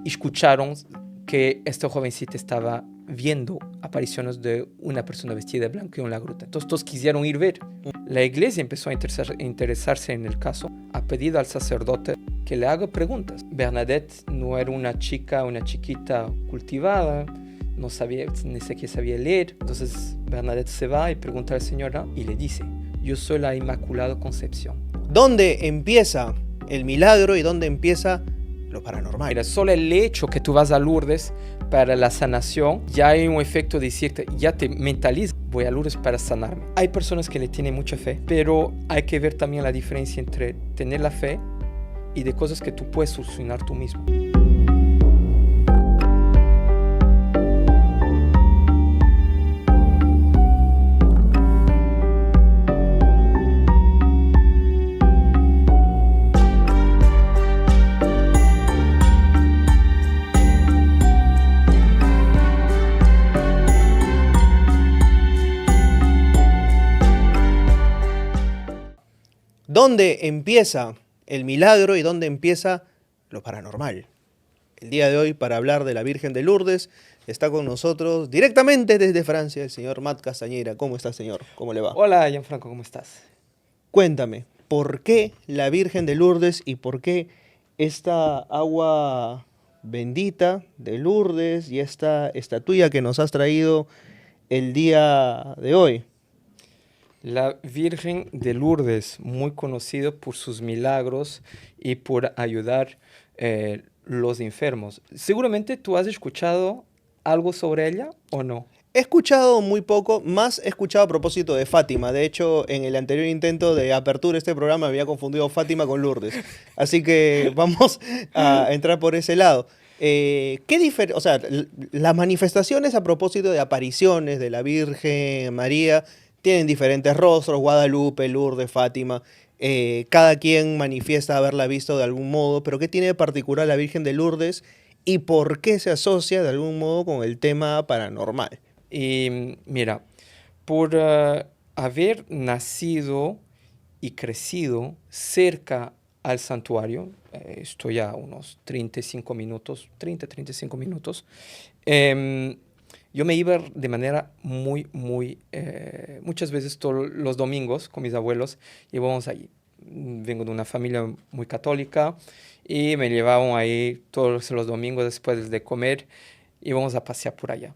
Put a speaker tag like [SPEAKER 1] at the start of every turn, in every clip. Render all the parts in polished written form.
[SPEAKER 1] escucharon que esta jovencita estaba viendo apariciones de una persona vestida de blanco en la gruta. Entonces todos quisieron ir ver. La iglesia empezó a interesarse en el caso. Ha pedido al sacerdote que le haga preguntas. Bernadette no era una chiquita cultivada, no sabía, ni siquiera sabía leer. Entonces Bernadette se va y pregunta a la señora y le dice: yo soy la Inmaculada Concepción.
[SPEAKER 2] ¿Dónde empieza el milagro y dónde empieza lo paranormal?
[SPEAKER 1] Mira, solo el hecho que tú vas a Lourdes para la sanación, ya hay un efecto de decirte, ya te mentalizas, voy a Lourdes para sanarme. Hay personas que le tienen mucha fe, pero hay que ver también la diferencia entre tener la fe y de cosas que tú puedes solucionar tú mismo.
[SPEAKER 2] ¿Dónde empieza el milagro y dónde empieza lo paranormal? El día de hoy, para hablar de la Virgen de Lourdes, está con nosotros directamente desde Francia el señor Matt Castañera. ¿Cómo está, señor? ¿Cómo le va?
[SPEAKER 1] Hola, Gianfranco, ¿cómo estás?
[SPEAKER 2] Cuéntame, ¿por qué la Virgen de Lourdes y por qué esta agua bendita de Lourdes y esta estatuilla que nos has traído el día de hoy?
[SPEAKER 1] La Virgen de Lourdes, muy conocida por sus milagros y por ayudar los enfermos. Seguramente tú has escuchado algo sobre ella o no.
[SPEAKER 2] He escuchado muy poco, más he escuchado a propósito de Fátima. De hecho, en el anterior intento de apertura de este programa había confundido Fátima con Lourdes. Así que vamos a entrar por ese lado. O sea, las manifestaciones a propósito de apariciones de la Virgen María tienen diferentes rostros: Guadalupe, Lourdes, Fátima. Cada quien manifiesta haberla visto de algún modo, pero ¿qué tiene de particular la Virgen de Lourdes y por qué se asocia de algún modo con el tema paranormal?
[SPEAKER 1] Y mira, por haber nacido y crecido cerca al santuario, estoy a unos 35 minutos, yo me iba de manera muchas veces todos los domingos con mis abuelos, íbamos allí. Vengo de una familia muy católica y me llevaban ahí todos los domingos después de comer, íbamos a pasear por allá.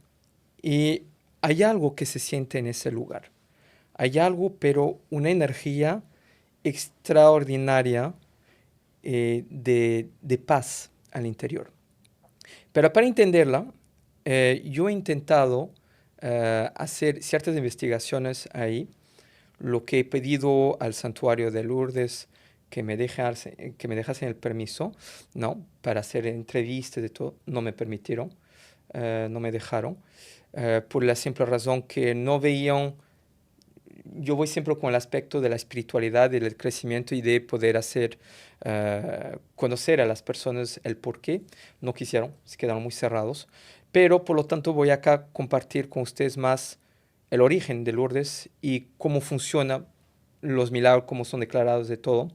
[SPEAKER 1] Y hay algo que se siente en ese lugar. Hay algo, pero una energía extraordinaria de paz al interior. Pero para entenderla, yo he intentado hacer ciertas investigaciones ahí. Lo que he pedido al santuario de Lourdes que me dejasen el permiso, ¿no?, para hacer entrevistas y todo, no me permitieron, no me dejaron, por la simple razón que no veían. Yo voy siempre con el aspecto de la espiritualidad y del crecimiento y de poder hacer conocer a las personas el por qué. No quisieron, se quedaron muy cerrados. Pero, por lo tanto, voy acá a compartir con ustedes más el origen de Lourdes y cómo funcionan los milagros, cómo son declarados de todo.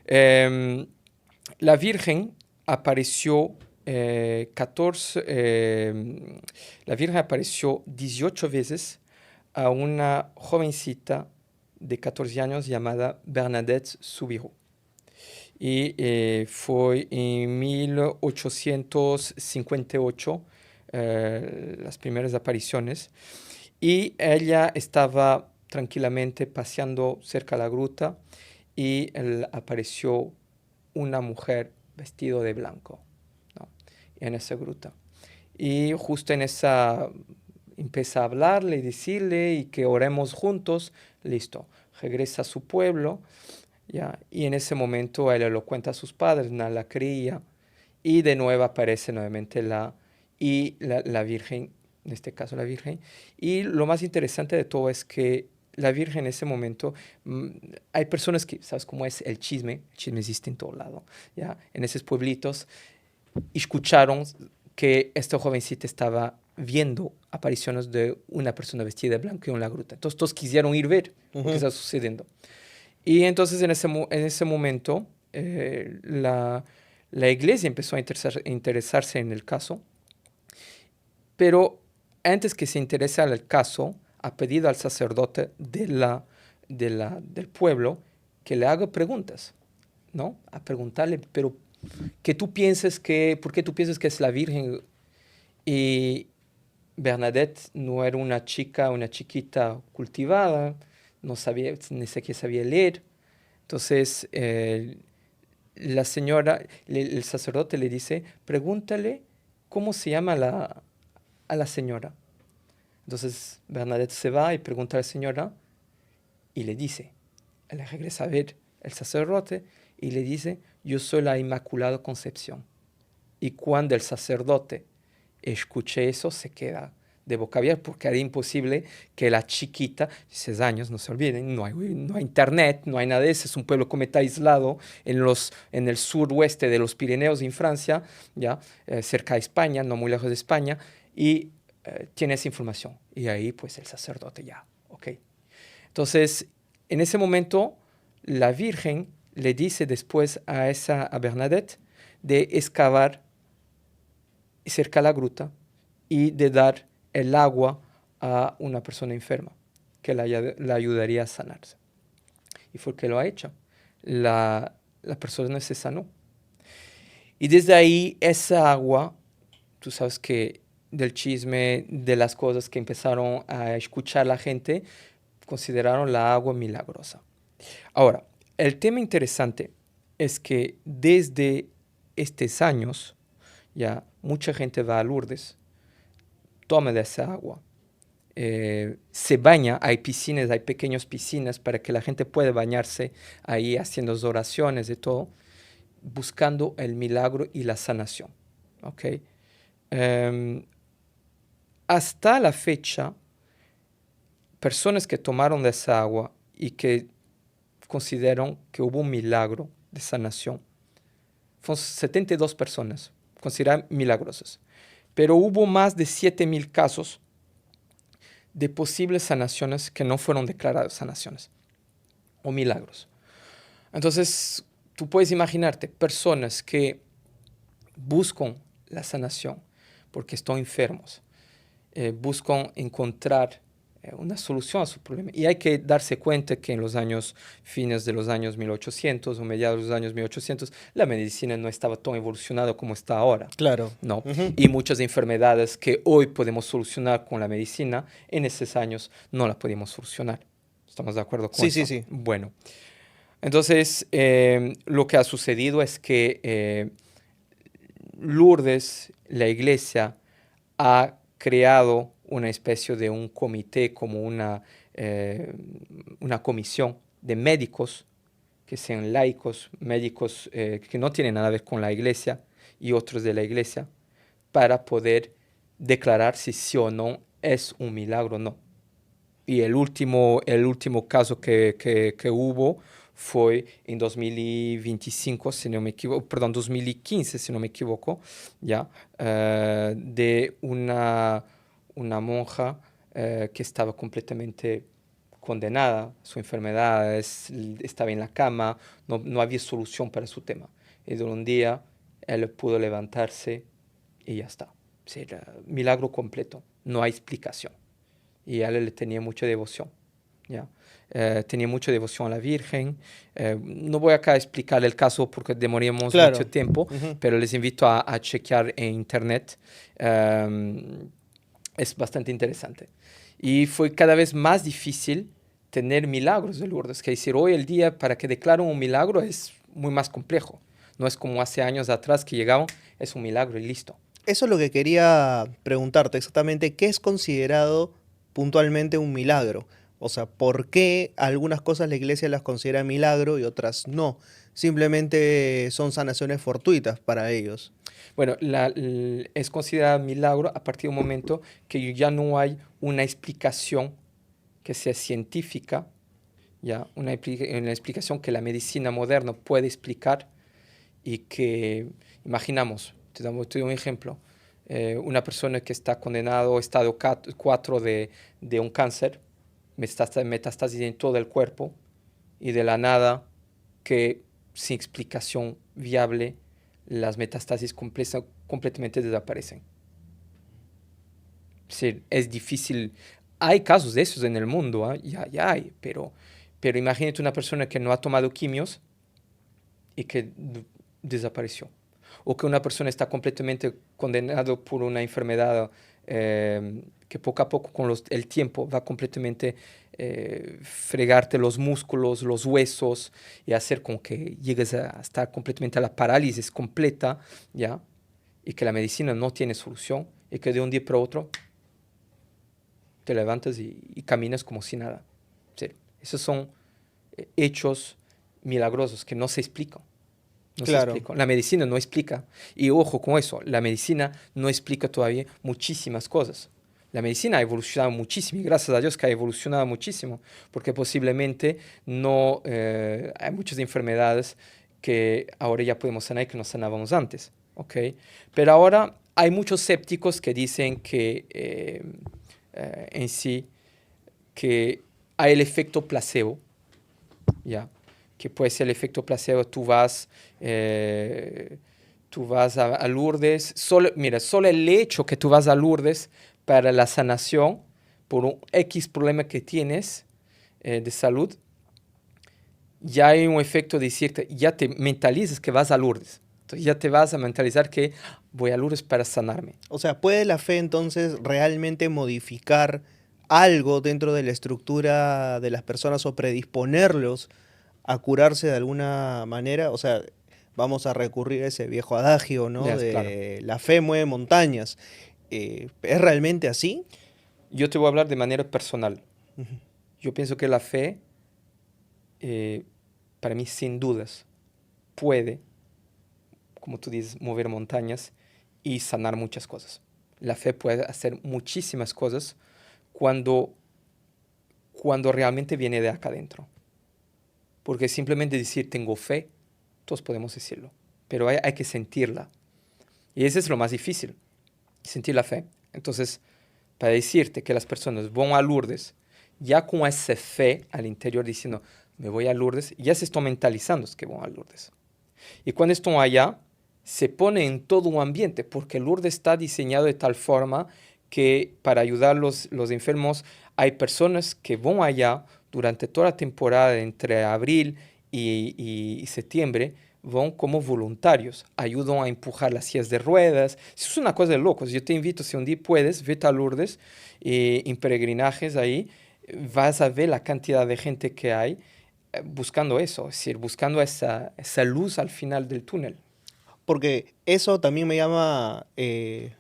[SPEAKER 1] La Virgen apareció la Virgen apareció 18 veces a una jovencita de 14 años llamada Bernadette Soubirous. Y fue en 1858 las primeras apariciones. Y ella estaba tranquilamente paseando cerca de la gruta y apareció una mujer vestida de blanco, ¿no?, en esa gruta. Y justo en esa empieza a hablarle y decirle y que oremos juntos. Listo, regresa a su pueblo, ¿ya? Y en ese momento él lo cuenta a sus padres, no la creía, y de nuevo aparece nuevamente la Virgen, en este caso la Virgen. Y lo más interesante de todo es que la Virgen en ese momento, hay personas que, ¿sabes cómo es el chisme existe en todo lado, ¿ya? En esos pueblitos, escucharon que esta jovencita estaba viendo apariciones de una persona vestida de blanco en la gruta. Entonces todos quisieron ir ver lo que está sucediendo. Y entonces en ese momento la La iglesia empezó a interesarse en el caso, pero antes que se interesara el caso, ha pedido al sacerdote del pueblo que le haga preguntas, ¿no? A preguntarle, pero ¿por qué tú piensas que es la Virgen? Y Bernadette no era una chiquita cultivada, no sabía, ni siquiera sabía leer. Entonces, la señora, el sacerdote le dice, pregúntale cómo se llama a la señora. Entonces, Bernadette se va y pregunta a la señora y le dice, le regresa a ver el sacerdote y le dice, yo soy la Inmaculada Concepción. Y cuando el sacerdote escuché eso, se queda de boca abierta porque era imposible que la chiquita, 6 años, no se olviden, no hay internet, no hay nada de eso, es un pueblo como está aislado en el suroeste de los Pirineos en Francia, ya, cerca de España, no muy lejos de España, y tiene esa información. Y ahí pues el sacerdote ya, ok. Entonces, en ese momento, la Virgen le dice después a Bernadette de excavar cerca de la gruta y de dar el agua a una persona enferma que la ayudaría a sanarse. Y fue que lo ha hecho. La persona se sanó. Y desde ahí esa agua, tú sabes que del chisme, de las cosas que empezaron a escuchar la gente, consideraron la agua milagrosa. Ahora, el tema interesante es que desde estos años, ya mucha gente va a Lourdes, toma de esa agua, se baña, hay piscinas, hay pequeñas piscinas para que la gente pueda bañarse ahí haciendo oraciones y todo, buscando el milagro y la sanación. ¿Okay? Hasta la fecha, personas que tomaron de esa agua y que consideran que hubo un milagro de sanación, fueron 72 personas consideradas milagrosas, pero hubo más de 7,000 casos de posibles sanaciones que no fueron declaradas sanaciones o milagros. Entonces, tú puedes imaginarte personas que buscan la sanación porque están enfermos, buscan encontrar una solución a su problema. Y hay que darse cuenta que en los fines de los años 1800 o mediados de los años 1800, la medicina no estaba tan evolucionada como está ahora.
[SPEAKER 2] Claro.
[SPEAKER 1] ¿No? Y muchas enfermedades que hoy podemos solucionar con la medicina, en esos años no las podíamos solucionar. ¿Estamos de acuerdo con eso?
[SPEAKER 2] Sí.
[SPEAKER 1] Bueno, entonces lo que ha sucedido es que Lourdes, la iglesia, ha creado una especie de un comité, como una comisión de médicos que sean laicos, médicos que no tienen nada que ver con la iglesia y otros de la iglesia, para poder declarar si sí o no es un milagro o no. Y el último caso que hubo fue en 2025, si no me equivoco, perdón, 2015, si no me equivoco, ya, de una monja que estaba completamente condenada, su enfermedad, estaba en la cama, no había solución para su tema. Y de un día él pudo levantarse y ya está. Sí, milagro completo, no hay explicación. Y a él le tenía mucha devoción. ¿Ya? Tenía mucha devoción a la Virgen. No voy acá a explicar el caso porque demoríamos mucho tiempo, pero les invito a chequear en internet. Es bastante interesante. Y fue cada vez más difícil tener milagros de Lourdes. Que decir, hoy el día para que declaren un milagro es muy más complejo. No es como hace años atrás que llegaban, es un milagro y listo.
[SPEAKER 2] Eso es lo que quería preguntarte exactamente. ¿Qué es considerado puntualmente un milagro? O sea, ¿por qué algunas cosas la iglesia las considera milagro y otras no? Simplemente son sanaciones fortuitas para ellos.
[SPEAKER 1] Bueno, es considerado milagro a partir de un momento que ya no hay una explicación que sea científica, ya una explicación que la medicina moderna puede explicar y que, imaginamos, te doy un ejemplo, una persona que está condenado estado 4 de un cáncer, metástasis en todo el cuerpo y de la nada, que sin explicación viable, las metástasis completamente desaparecen. Sí, es difícil. Hay casos de esos en el mundo, ¿eh? Ya hay, pero imagínate una persona que no ha tomado quimios y que desapareció. O que una persona está completamente condenada por una enfermedad que poco a poco con el tiempo va completamente fregarte los músculos, los huesos y hacer con que llegues a estar completamente a la parálisis completa, ¿ya? Y que la medicina no tiene solución y que de un día para otro te levantas y caminas como si nada. Sí, esos son hechos milagrosos que no se explican. No se
[SPEAKER 2] Claro.
[SPEAKER 1] explica. La medicina no explica. Y ojo con eso, la medicina no explica todavía muchísimas cosas. La medicina ha evolucionado muchísimo y gracias a Dios que ha evolucionado muchísimo, porque posiblemente no hay muchas enfermedades que ahora ya podemos sanar y que no sanábamos antes. ¿Okay? Pero ahora hay muchos escépticos que dicen que en sí que hay el efecto placebo, ¿ya? Que puede ser el efecto placebo, tú vas a Lourdes, mira, solo el hecho que tú vas a Lourdes para la sanación por un X problema que tienes de salud, ya hay un efecto de decirte, ya te mentalizas que vas a Lourdes. Entonces ya te vas a mentalizar que voy a Lourdes para sanarme.
[SPEAKER 2] O sea, ¿puede la fe entonces realmente modificar algo dentro de la estructura de las personas o predisponerlos a curarse de alguna manera? O sea, vamos a recurrir a ese viejo adagio, ¿no?
[SPEAKER 1] Ya, claro.
[SPEAKER 2] De la fe mueve montañas. ¿Es realmente así?
[SPEAKER 1] Yo te voy a hablar de manera personal.
[SPEAKER 2] Ujú.
[SPEAKER 1] Yo pienso que la fe, para mí, sin dudas, puede, como tú dices, mover montañas y sanar muchas cosas. La fe puede hacer muchísimas cosas cuando, cuando realmente viene de acá adentro. Porque simplemente decir tengo fe, todos podemos decirlo, pero hay que sentirla. Y ese es lo más difícil, sentir la fe. Entonces, para decirte que las personas van a Lourdes ya con esa fe al interior diciendo, me voy a Lourdes, ya se están mentalizando que van a Lourdes. Y cuando están allá, se pone en todo un ambiente, porque Lourdes está diseñado de tal forma que para ayudar a los enfermos hay personas que van allá durante toda la temporada entre abril y septiembre, van como voluntarios, ayudan a empujar las sillas de ruedas. Eso es una cosa de locos. Yo te invito, si un día puedes, vete a Lourdes en peregrinajes ahí, vas a ver la cantidad de gente que hay buscando eso, es decir, buscando esa luz al final del túnel.
[SPEAKER 2] Porque eso también me llama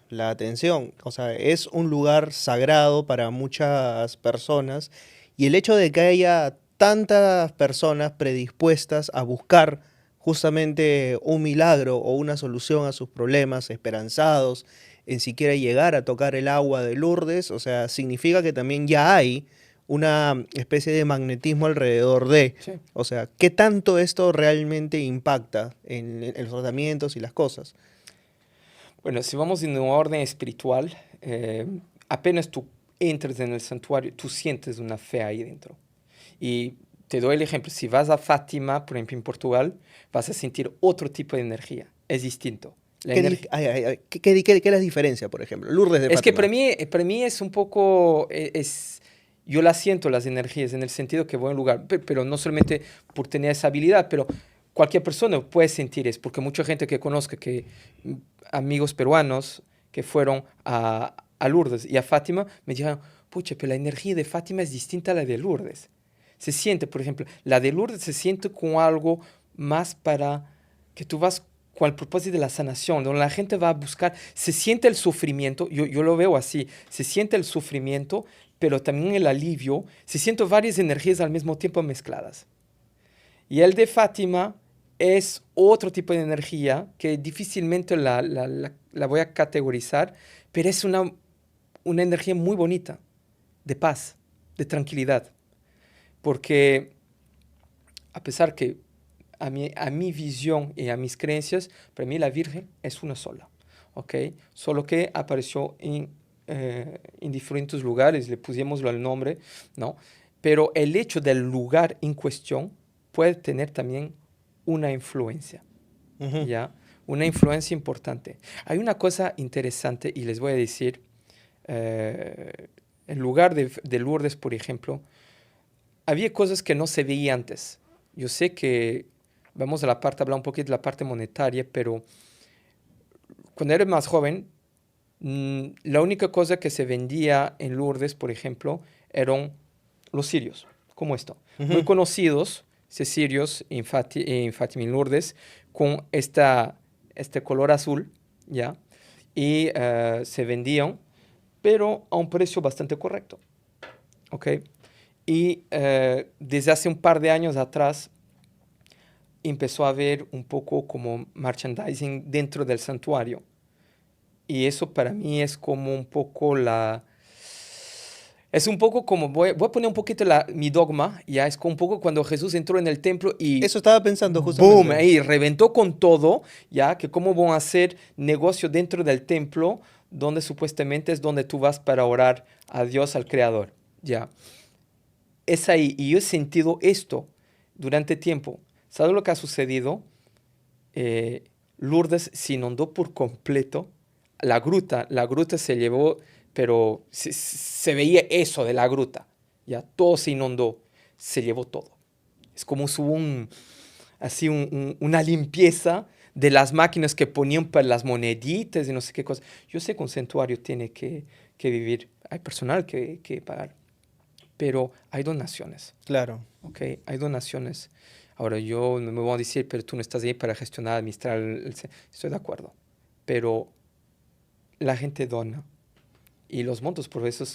[SPEAKER 2] la atención. O sea, es un lugar sagrado para muchas personas y el hecho de que haya tantas personas predispuestas a buscar justamente un milagro o una solución a sus problemas, esperanzados en siquiera llegar a tocar el agua de Lourdes, o sea, significa que también ya hay una especie de magnetismo alrededor de.
[SPEAKER 1] Sí.
[SPEAKER 2] O sea, ¿qué tanto esto realmente impacta en los tratamientos y las cosas?
[SPEAKER 1] Bueno, si vamos en un orden espiritual, apenas tú entras en el santuario, tú sientes una fe ahí dentro. Y te doy el ejemplo, si vas a Fátima, por ejemplo, en Portugal, vas a sentir otro tipo de energía, es distinto. La energía.
[SPEAKER 2] ¿Qué es la diferencia, por ejemplo? Lourdes de
[SPEAKER 1] Es que
[SPEAKER 2] Fátima.
[SPEAKER 1] para mí es un poco, yo la siento las energías en el sentido que voy a un lugar, pero no solamente por tener esa habilidad, pero cualquier persona puede sentir eso, porque mucha gente que conozca, amigos peruanos que fueron a Lourdes y a Fátima, me dijeron, pucha, pero la energía de Fátima es distinta a la de Lourdes. Se siente, por ejemplo, la de Lourdes se siente como algo más para que tú vas con el propósito de la sanación, donde la gente va a buscar, se siente el sufrimiento, yo lo veo así, se siente el sufrimiento, pero también el alivio, se sienten varias energías al mismo tiempo mezcladas. Y el de Fátima es otro tipo de energía que difícilmente la voy a categorizar, pero es una energía muy bonita, de paz, de tranquilidad. Porque a pesar que a mi visión y a mis creencias, para mí la Virgen es una sola, ¿ok? Solo que apareció en diferentes lugares, le pusimos el nombre, ¿no? Pero el hecho del lugar en cuestión puede tener también una influencia,
[SPEAKER 2] Ujú.
[SPEAKER 1] ¿ya? una influencia importante. Hay una cosa interesante y les voy a decir, en lugar de Lourdes, por ejemplo, había cosas que no se veía antes. Yo sé que vamos a la parte, hablar un poquito de la parte monetaria, pero cuando eres más joven, la única cosa que se vendía en Lourdes, por ejemplo, eran los cirios, como esto. Muy
[SPEAKER 2] Ujú.
[SPEAKER 1] conocidos, cirios en Fátima y Lourdes, con este color azul, ¿ya? Y se vendían, pero a un precio bastante correcto, ¿ok? Y desde hace un par de años atrás empezó a haber un poco como merchandising dentro del santuario. Y eso para mí es como un poco la... Es un poco como, voy a poner un poquito mi dogma, ya es como un poco cuando Jesús entró en el templo y
[SPEAKER 2] Eso estaba pensando
[SPEAKER 1] boom,
[SPEAKER 2] justamente.
[SPEAKER 1] ahí reventó con todo, ya que cómo van a hacer negocio dentro del templo, donde supuestamente es donde tú vas para orar a Dios, al Creador, ya. Es ahí, y yo he sentido esto durante tiempo. ¿Sabes lo que ha sucedido? Eh, Lourdes se inundó por completo. La gruta se llevó, pero se veía eso de la gruta. Ya todo se inundó, se llevó todo. Es como si hubo así una limpieza de las máquinas que ponían para las moneditas y no sé qué cosa. Yo sé que un santuario tiene que vivir, hay personal que pagar, pero hay donaciones.
[SPEAKER 2] Claro.
[SPEAKER 1] Ok, hay donaciones. Ahora yo no me voy a decir, pero tú no estás ahí para gestionar, administrar estoy de acuerdo. Pero la gente dona y los montos por eso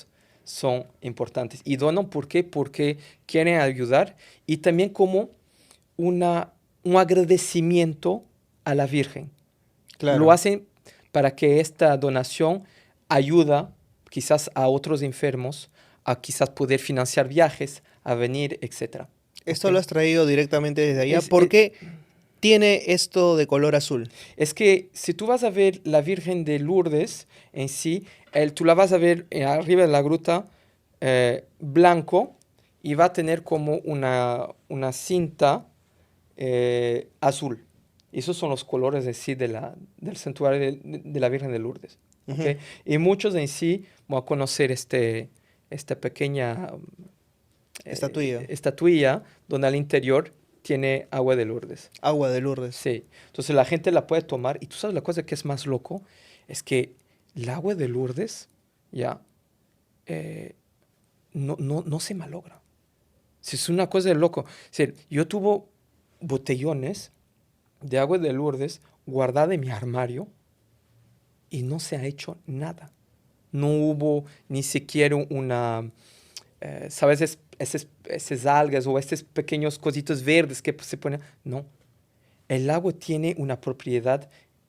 [SPEAKER 1] son importantes. Y donan ¿por qué? Porque quieren ayudar y también como una, un agradecimiento a la Virgen. Lo
[SPEAKER 2] Claro.
[SPEAKER 1] hacen para que esta donación ayuda quizás a otros enfermos a quizás poder financiar viajes, a venir, etcétera. ¿Ok?
[SPEAKER 2] Esto lo has traído directamente desde allá.
[SPEAKER 1] Es,
[SPEAKER 2] ¿Por
[SPEAKER 1] es,
[SPEAKER 2] qué tiene esto de color azul?
[SPEAKER 1] es que si tú vas a ver la Virgen de Lourdes en sí, tú la vas a ver arriba de la gruta blanco y va a tener como una cinta azul. Esos son los colores en sí del santuario de la Virgen de Lourdes. ¿Ok?
[SPEAKER 2] Ujú.
[SPEAKER 1] Y muchos en sí van a conocer esta pequeña
[SPEAKER 2] Estatuilla.
[SPEAKER 1] estatuilla donde al interior tiene agua de Lourdes.
[SPEAKER 2] Agua de Lourdes.
[SPEAKER 1] Sí. Entonces la gente la puede tomar. Y tú sabes la cosa que es más loco, es que el agua de Lourdes ya no se malogra. Sí, es una cosa de loco. O sea, yo tuve botellones de agua de Lourdes guardada en mi armario y no se ha hecho nada. No hubo ni siquiera ¿sabes? Esas algas o estos pequeños cositos verdes que se ponen. No. El agua tiene una propiedad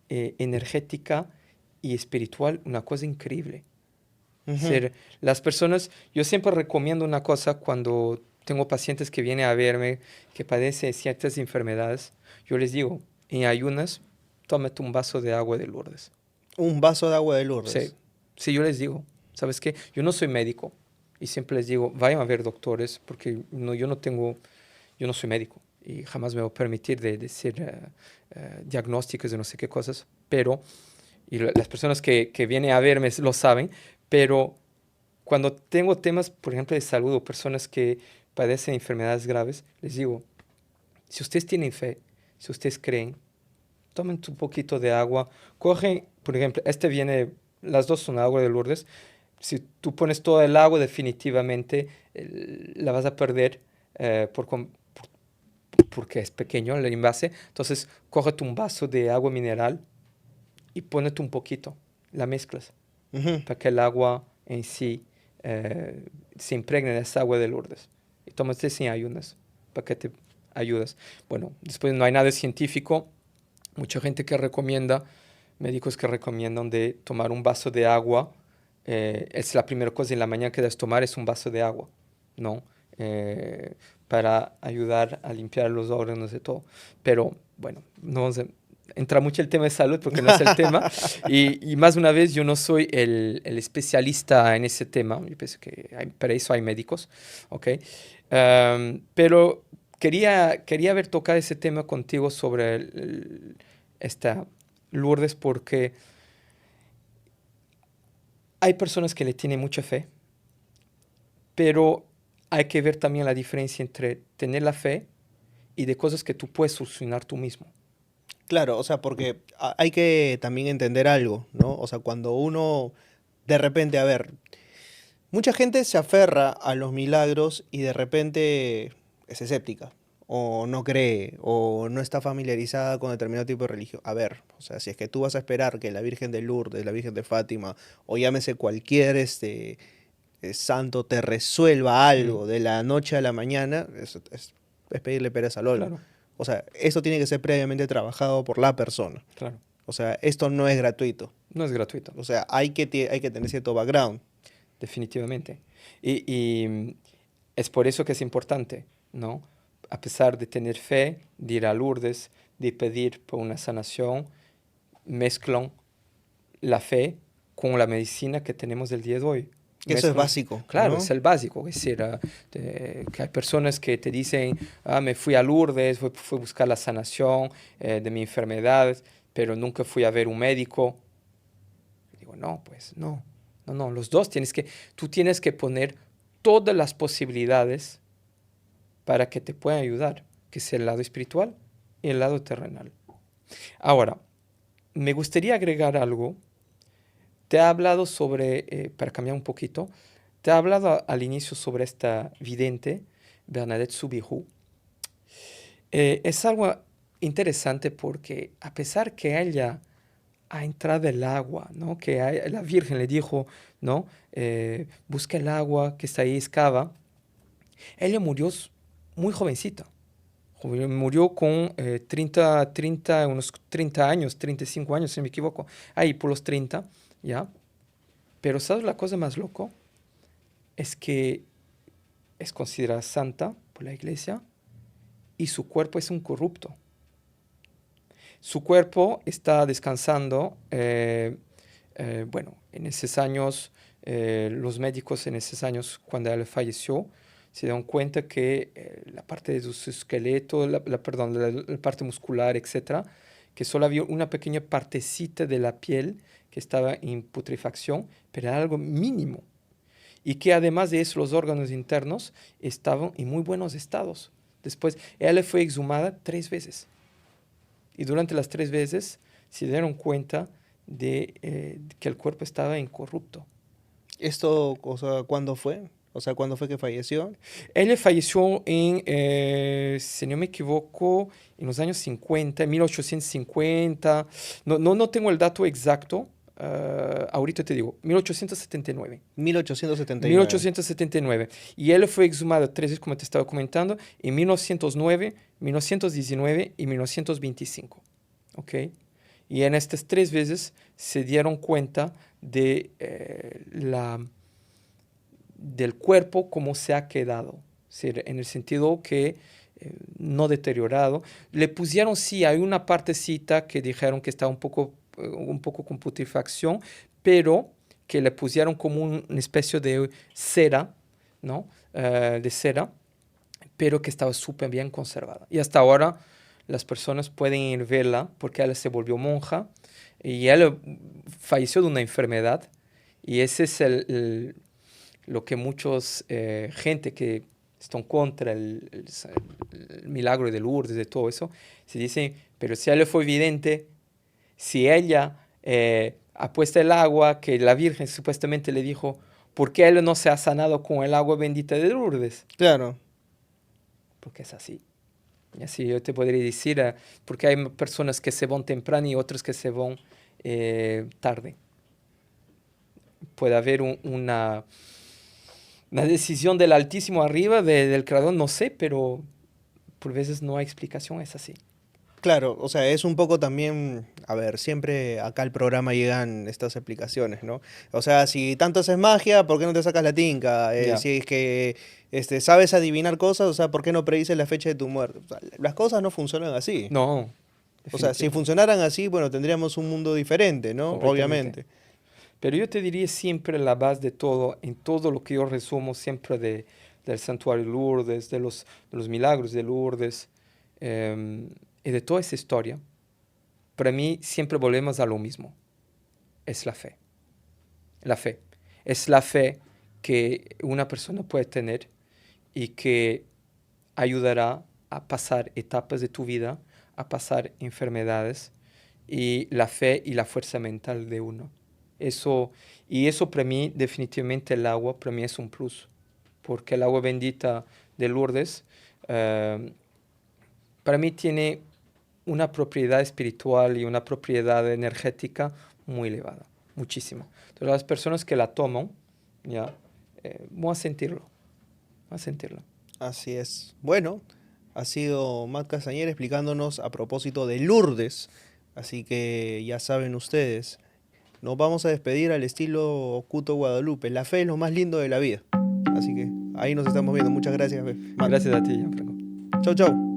[SPEAKER 1] energética y espiritual, una cosa increíble.
[SPEAKER 2] Ujú.
[SPEAKER 1] Ser, las personas, yo siempre recomiendo una cosa cuando tengo pacientes que vienen a verme que padecen ciertas enfermedades. Yo les digo, en ayunas, tómate un vaso de agua de Lourdes.
[SPEAKER 2] Un vaso de agua de
[SPEAKER 1] Sí,
[SPEAKER 2] Lourdes.
[SPEAKER 1] sí, yo les digo, ¿sabes qué? Yo no soy médico y siempre les digo, vayan a ver doctores porque no, yo no soy médico y jamás me voy a permitir de decir diagnósticos de no sé qué cosas, pero, y las personas que vienen a verme lo saben, pero cuando tengo temas, por ejemplo, de salud o personas que padecen enfermedades graves, les digo, si ustedes tienen fe, si ustedes creen, tomen un poquito de agua, cogen, por ejemplo, las dos son agua de Lourdes, si tú pones todo el agua, definitivamente la vas a perder porque es pequeño el envase. Entonces, cógete un vaso de agua mineral y ponete un poquito, la mezclas,
[SPEAKER 2] Ujú.
[SPEAKER 1] para que el agua en sí se impregne de esa agua de Lourdes. Y tómate sin ayunas, para que te ayudas. Bueno, después no hay nada científico, mucha gente que recomienda, médicos que recomiendan de tomar un vaso de agua. Es la primera cosa en la mañana que debes tomar, es un vaso de agua, ¿no? Eh, para ayudar a limpiar los órganos de todo. Pero bueno, no vamos a entrar mucho el tema de salud porque no es el tema. Y más una vez, yo no soy el especialista en ese tema. Yo pienso que para eso hay médicos, ¿ok? Pero quería haber tocado ese tema contigo sobre esta Lourdes porque hay personas que le tienen mucha fe, pero hay que ver también la diferencia entre tener la fe y de cosas que tú puedes solucionar tú mismo.
[SPEAKER 2] Claro, o sea, porque hay que también entender algo, ¿no? O sea, cuando uno de repente, a ver, mucha gente se aferra a los milagros y de repente es escéptica, o no cree, o no está familiarizada con determinado tipo de religión. A ver, o sea, si es que tú vas a esperar que la Virgen de Lourdes, la Virgen de Fátima, o llámese cualquier santo te resuelva
[SPEAKER 1] Mm,
[SPEAKER 2] algo de la noche a la mañana, es pedirle peras al olmo.
[SPEAKER 1] claro,
[SPEAKER 2] O sea, eso tiene que ser previamente trabajado por la persona.
[SPEAKER 1] claro.
[SPEAKER 2] O sea, esto no es gratuito.
[SPEAKER 1] No es gratuito,
[SPEAKER 2] O sea, hay que tener cierto background.
[SPEAKER 1] definitivamente. Y es por eso que es importante, ¿no? A pesar de tener fe, de ir a Lourdes, de pedir por una sanación, mezclan la fe con la medicina que tenemos del día de hoy.
[SPEAKER 2] Que eso es
[SPEAKER 1] Mezclan,
[SPEAKER 2] básico,
[SPEAKER 1] claro, es
[SPEAKER 2] ¿no?
[SPEAKER 1] el básico. Es decir, que hay personas que te dicen, me fui a Lourdes, fui a buscar la sanación de mi enfermedad, pero nunca fui a ver un médico. Digo, no, pues no, no, no, los dos tú tienes que poner todas las posibilidades para que te puedan ayudar, que es el lado espiritual y el lado terrenal. Ahora, me gustaría agregar algo. Te he hablado sobre, para cambiar un poquito, te he hablado al inicio sobre esta vidente, Bernadette Soubirous. Es algo interesante porque a pesar que ella ha entrado el agua, ¿no? Que la Virgen le dijo, ¿no? Busca el agua que está ahí, excava. Ella murió muy jovencita. Murió con 30, unos 30 años, 35 años, si no me equivoco. Ahí por los 30, ¿ya? Pero ¿sabes la cosa más loco? Es que es considerada santa por la iglesia y su cuerpo es un corrupto. Su cuerpo está descansando, bueno, en esos años, los médicos en esos años, cuando él falleció, se dieron cuenta que la parte de su esqueleto, perdón, la parte muscular, etcétera, que solo había una pequeña partecita de la piel que estaba en putrefacción, pero era algo mínimo. Y que además de eso los órganos internos estaban en muy buenos estados. Después, ella fue exhumada 3 veces. Y durante las 3 veces se dieron cuenta de que el cuerpo estaba incorrupto.
[SPEAKER 2] Esto, o sea, ¿cuándo fue? O sea, ¿cuándo fue que falleció?
[SPEAKER 1] Ella falleció si no me equivoco, en los años 50, 1850. No tengo el dato exacto. Ahorita te digo, 1879.
[SPEAKER 2] 1879.
[SPEAKER 1] 1879. Y él fue exhumado 3 veces, como te estaba comentando, en 1909, 1919 y 1925. ¿Ok? Y en estas 3 veces se dieron cuenta del cuerpo como se ha quedado. Es decir, en el sentido que no deteriorado. Le pusieron, sí, hay una partecita que dijeron que estaba un poco con putrefacción, pero que le pusieron como una especie de cera, ¿no? De cera, pero que estaba súper bien conservada. Y hasta ahora las personas pueden ir verla porque ella se volvió monja y ella falleció de una enfermedad y ese es lo que muchos gente que están contra el milagro de Lourdes, de todo eso, se dicen, pero si ella fue evidente, si ella ha puesto el agua que la Virgen supuestamente le dijo, ¿por qué él no se ha sanado con el agua bendita de Lourdes?
[SPEAKER 2] Claro.
[SPEAKER 1] Porque es así. Y así yo te podría decir, porque hay personas que se van temprano y otras que se van tarde. Puede haber una decisión del Altísimo arriba, del Creador, no sé, pero por veces no hay explicación, es así.
[SPEAKER 2] Claro, o sea, es un poco también, a ver, siempre acá al programa llegan estas explicaciones, ¿no? O sea, si tanto haces magia, ¿por qué no te sacas la tinca?
[SPEAKER 1] Ya.
[SPEAKER 2] Si es que sabes adivinar cosas, o sea, ¿por qué no predices la fecha de tu muerte? O sea, las cosas no funcionan así.
[SPEAKER 1] No,
[SPEAKER 2] O sea, si
[SPEAKER 1] definitivamente,
[SPEAKER 2] funcionaran así, bueno, tendríamos un mundo diferente, ¿no?
[SPEAKER 1] completamente.
[SPEAKER 2] Obviamente.
[SPEAKER 1] Pero yo te diría siempre la base de todo, en todo lo que yo resumo siempre del santuario de Lourdes, de los milagros de Lourdes y de toda esa historia, para mí siempre volvemos a lo mismo. Es la fe. La fe. Es la fe que una persona puede tener y que ayudará a pasar etapas de tu vida, a pasar enfermedades, y la fe y la fuerza mental de uno. Eso para mí, definitivamente el agua, para mí es un plus, porque el agua bendita de Lourdes, para mí tiene una propiedad espiritual y una propiedad energética muy elevada, muchísimo. Entonces las personas que la toman, ya, van a sentirlo, van a sentirlo.
[SPEAKER 2] Así es. Bueno, ha sido Matt Castañer explicándonos a propósito de Lourdes. Así que ya saben ustedes, nos vamos a despedir al estilo Cuto Guadalupe. La fe es lo más lindo de la vida. Así que ahí nos estamos viendo. Muchas gracias, Matt.
[SPEAKER 1] Gracias a ti, Gianfranco.
[SPEAKER 2] Chau, chau.